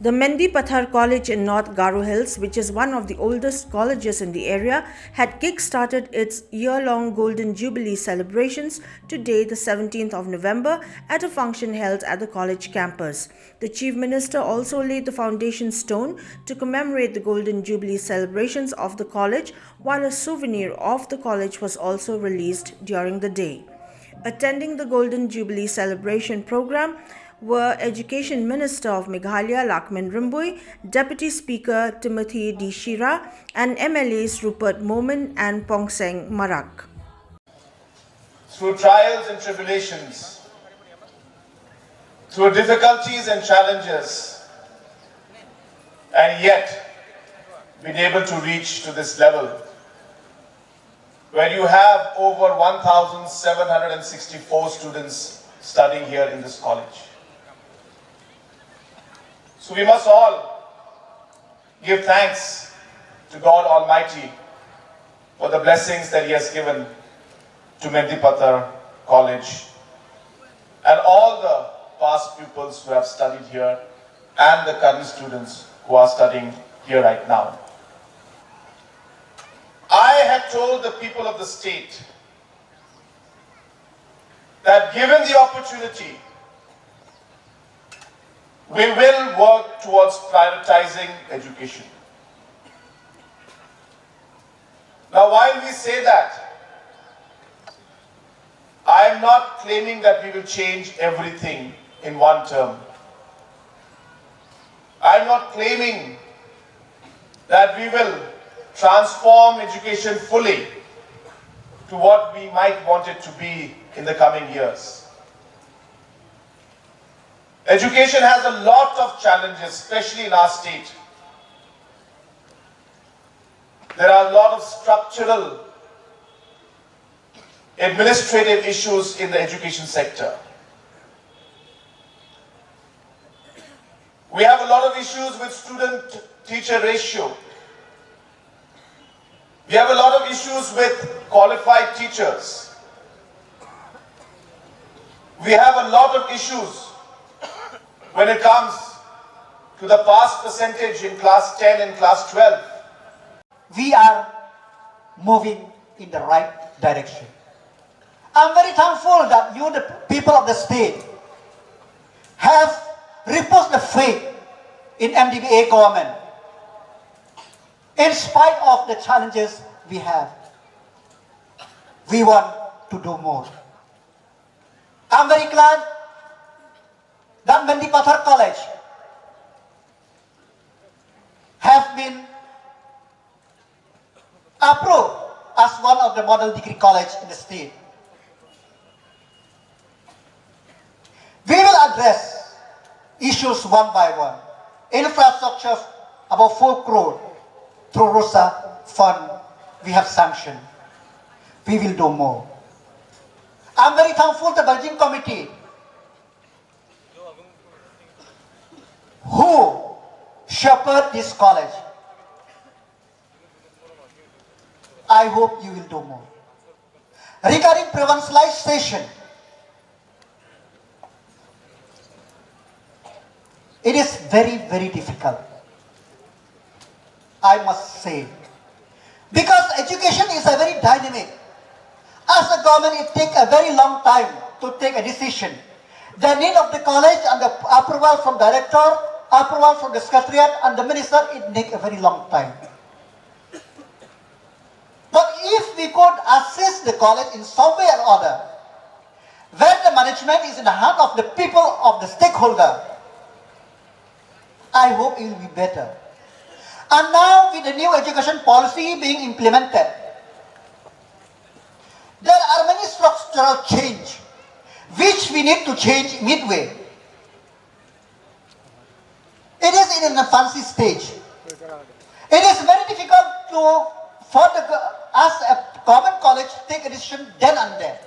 The Mendi Pathar College in North Garo Hills, which is one of the oldest colleges in the area, had kick-started its year-long Golden Jubilee celebrations today, the 17th of November, at a function held at the college campus. The Chief Minister also laid the foundation stone to commemorate the Golden Jubilee celebrations of the college, while a souvenir of the college was also released during the day. Attending the Golden Jubilee celebration program were Education Minister of Meghalaya Lakmin Rimboy, Deputy Speaker Timothy D. Shira, and MLAs Rupert Momin and Pongseng Marak. Through trials and tribulations, through difficulties and challenges, and yet been able to reach to this level, where you have over 1,764 students studying here in this college. So we must all give thanks to God Almighty for the blessings that He has given to Mendi Pathar College and all the past pupils who have studied here and the current students who are studying here right now. I have told the people of the state that given the opportunity, we will work towards prioritizing education. Now, while we say that, I am not claiming that we will change everything in one term. I am not claiming that we will transform education fully to what we might want it to be in the coming years. Education has a lot of challenges, especially in our state. There are a lot of structural, administrative issues in the education sector. We have a lot of issues with student-teacher ratio. We have a lot of issues with qualified teachers. We have a lot of issues when it comes to the pass percentage in class 10 and class 12. We are moving in the right direction. I'm very thankful that you, the people of the state, have reposed the faith in MDBA government in spite of the challenges we have. We want to do more. I'm very glad that Mendi Pathar College have been approved as one of the model degree college in the state. We will address issues one by one. Infrastructure, about 4 crore through RUSA fund we have sanctioned. We will do more. I'm very thankful to the Budgeting Committee who shepherd this college. I hope you will do more. Regarding provincialization, it is very, very difficult, I must say, because education is a very dynamic. As a government, it takes a very long time to take a decision. The need of the college and the approval from director, approval from the secretariat and the minister, it takes a very long time. But if we could assist the college in some way or other, where the management is in the hand of the people of the stakeholder, I hope it will be better. And now with the new education policy being implemented, there are many structural change which we need to change midway. It is in an infancy stage. It is very difficult for us a government college to take a decision then and there.